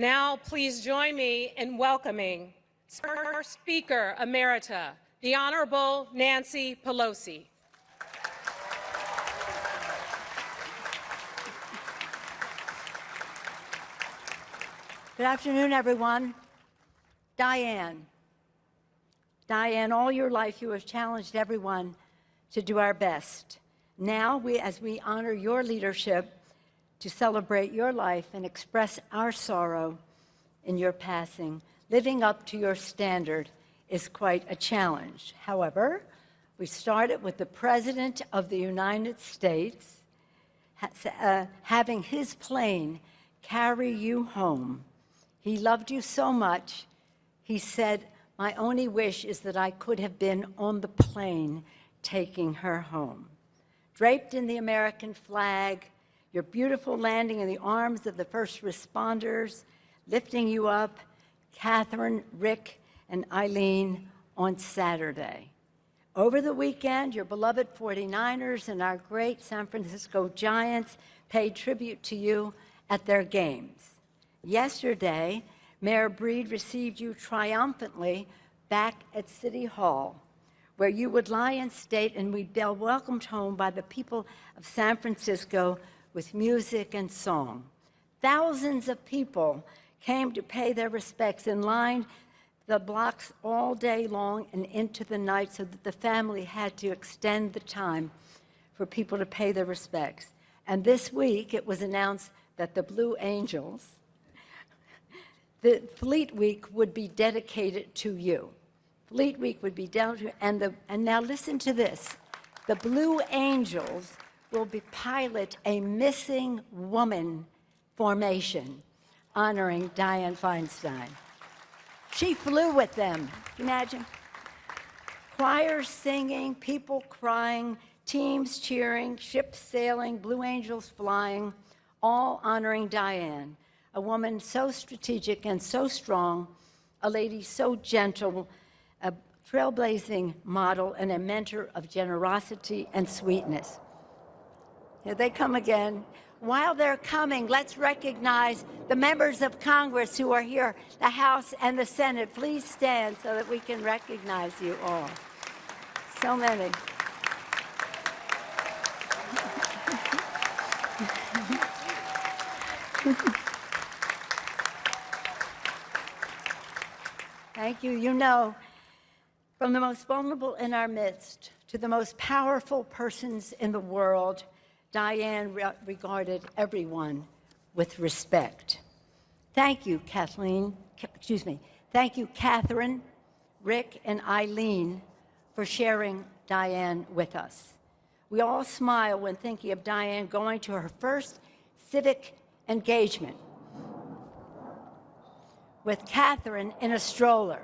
Now, please join me in welcoming our Speaker Emerita, the Honorable Nancy Pelosi. Good afternoon, everyone. Dianne, all your life you have challenged everyone to do our best. Now, as we honor your leadership, to celebrate your life and express our sorrow in your passing, living up to your standard is quite a challenge. However, we started with the President of the United States having his plane carry you home. He loved you so much, he said, "My only wish is that I could have been on the plane taking her home." Draped in the American flag, your beautiful landing in the arms of the first responders, lifting you up, Catherine, Rick, and Eileen on Saturday. Over the weekend, your beloved 49ers and our great San Francisco Giants paid tribute to you at their games. Yesterday, Mayor Breed received you triumphantly back at City Hall, where you would lie in state and be welcomed home by the people of San Francisco with music and song. Thousands of people came to pay their respects and lined the blocks all day long and into the night so that the family had to extend the time for people to pay their respects. And this week, it was announced that the Blue Angels, the Fleet Week would be dedicated to you. Fleet Week would be down to, and now listen to this. The Blue Angels will pilot a missing woman formation honoring Dianne Feinstein. She flew with them. Can you imagine? Choirs singing, people crying, teams cheering, ships sailing, Blue Angels flying, all honoring Dianne, a woman so strategic and so strong, a lady so gentle, a trailblazing model, and a mentor of generosity and sweetness. Here they come again. While they're coming, let's recognize the members of Congress who are here, the House and the Senate. Please stand so that we can recognize you all. So many. Thank you. You know, from the most vulnerable in our midst to the most powerful persons in the world, Dianne regarded everyone with respect. Thank you, Thank you, Catherine, Rick, and Eileen for sharing Dianne with us. We all smile when thinking of Dianne going to her first civic engagement with Catherine in a stroller.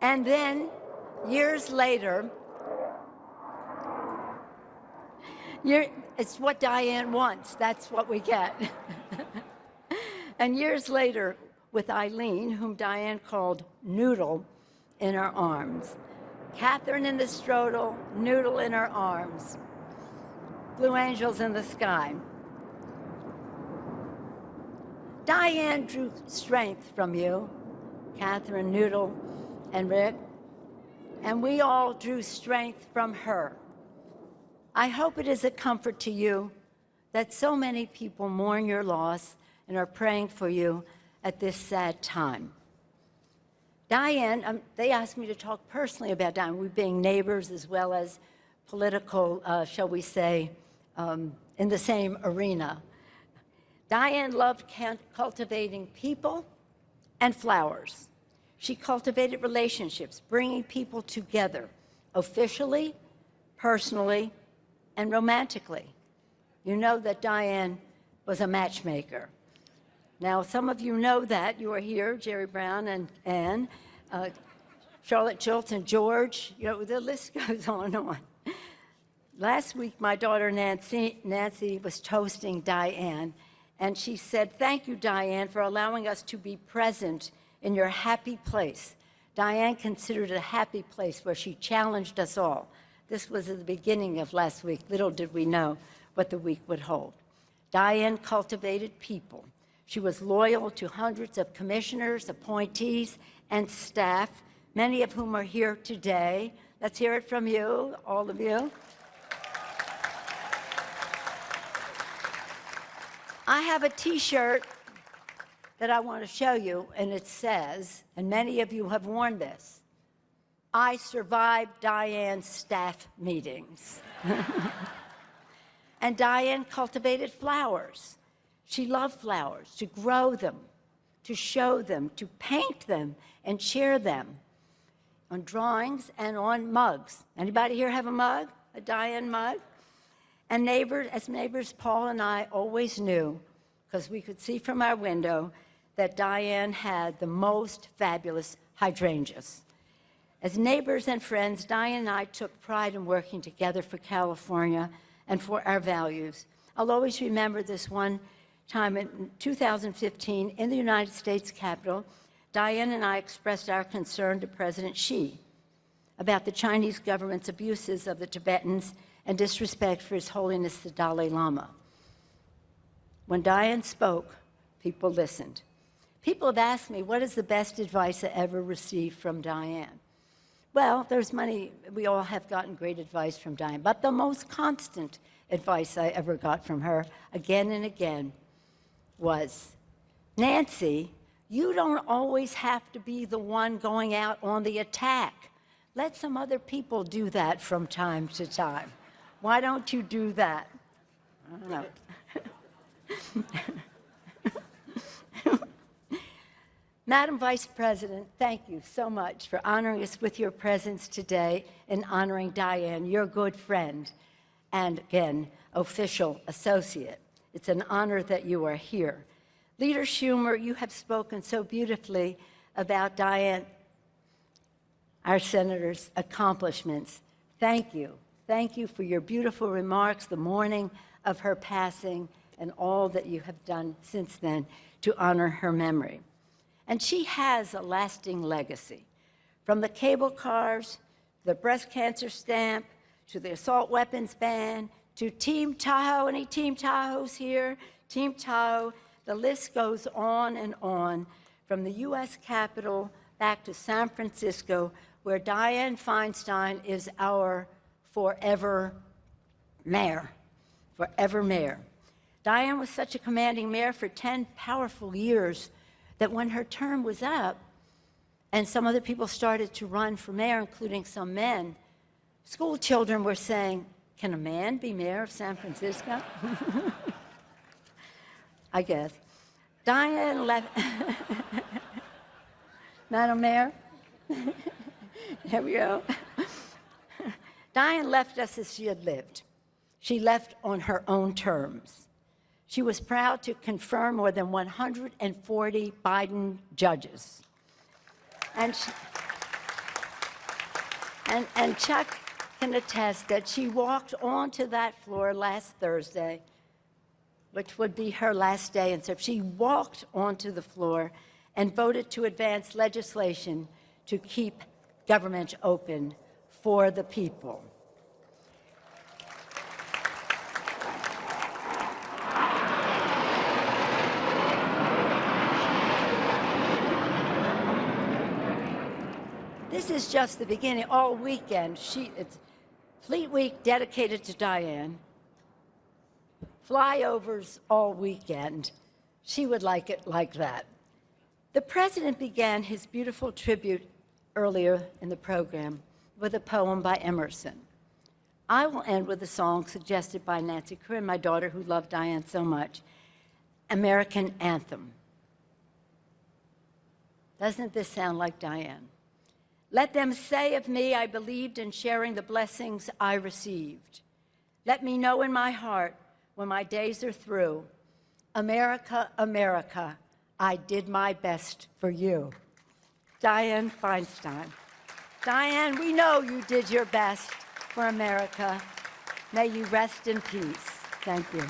And then, years later, it's what Dianne wants. That's what we get. And years later, with Eileen, whom Dianne called Noodle, in her arms. Catherine in the stroller, Noodle in her arms. Blue Angels in the sky. Dianne drew strength from you, Catherine, Noodle, and Rick, and we all drew strength from her. I hope it is a comfort to you that so many people mourn your loss and are praying for you at this sad time. Dianne, they asked me to talk personally about Dianne, we being neighbors as well as political, shall we say, in the same arena. Dianne loved cultivating people and flowers. She cultivated relationships, bringing people together, officially, personally, and romantically. You know that Dianne was a matchmaker. Now, some of you know that. You are here, Jerry Brown and Ann, Charlotte Schultz and George. You know, the list goes on and on. Last week, my daughter Nancy was toasting Dianne, and she said, "Thank you, Dianne, for allowing us to be present in your happy place." Dianne considered it a happy place where she challenged us all. This was at the beginning of last week. Little did we know what the week would hold. Dianne cultivated people. She was loyal to hundreds of commissioners, appointees, and staff, many of whom are here today. Let's hear it from you, all of you. I have a T-shirt that I want to show you, and it says, and many of you have worn this, "I survived Dianne's staff meetings." And Dianne cultivated flowers. She loved flowers, to grow them, to show them, to paint them, and share them on drawings and on mugs. Anybody here have a mug, a Dianne mug? And as neighbors, Paul and I always knew, because we could see from our window, that Dianne had the most fabulous hydrangeas. As neighbors and friends, Dianne and I took pride in working together for California and for our values. I'll always remember this one time in 2015 in the United States Capitol. Dianne and I expressed our concern to President Xi about the Chinese government's abuses of the Tibetans and disrespect for His Holiness the Dalai Lama. When Dianne spoke, people listened. People have asked me, what is the best advice I ever received from Dianne? Well, there's many, we all have gotten great advice from Dianne, but the most constant advice I ever got from her, again and again, was, Nancy, you don't always have to be the one going out on the attack. Let some other people do that from time to time. Why don't you do that? I don't know. Madam Vice President, thank you so much for honoring us with your presence today and honoring Dianne, your good friend, and again, official associate. It's an honor that you are here. Leader Schumer, you have spoken so beautifully about Dianne, our senator's accomplishments. Thank you. Thank you for your beautiful remarks the morning of her passing and all that you have done since then to honor her memory. And she has a lasting legacy. From the cable cars, the breast cancer stamp, to the assault weapons ban, to Team Tahoe. Any Team Tahoes here? Team Tahoe. The list goes on and on, from the U.S. Capitol back to San Francisco, where Dianne Feinstein is our forever mayor. Forever mayor. Dianne was such a commanding mayor for 10 powerful years that when her term was up and some other people started to run for mayor, including some men, school children were saying, can a man be mayor of San Francisco? I guess. Dianne left. Madam Mayor? Here we go. Dianne left us as she had lived. She left on her own terms. She was proud to confirm more than 140 Biden judges. And Chuck can attest that she walked onto that floor last Thursday, which would be her last day. And so she walked onto the floor and voted to advance legislation to keep government open for the people. This is just the beginning. All weekend, it's Fleet Week dedicated to Dianne. Flyovers all weekend. She would like it like that. The president began his beautiful tribute earlier in the program with a poem by Emerson. I will end with a song suggested by Nancy Corinne, my daughter who loved Dianne so much, American Anthem. Doesn't this sound like Dianne? Let them say of me, I believed in sharing the blessings I received. Let me know in my heart when my days are through, America, America, I did my best for you. Dianne Feinstein. Dianne, we know you did your best for America. May you rest in peace. Thank you.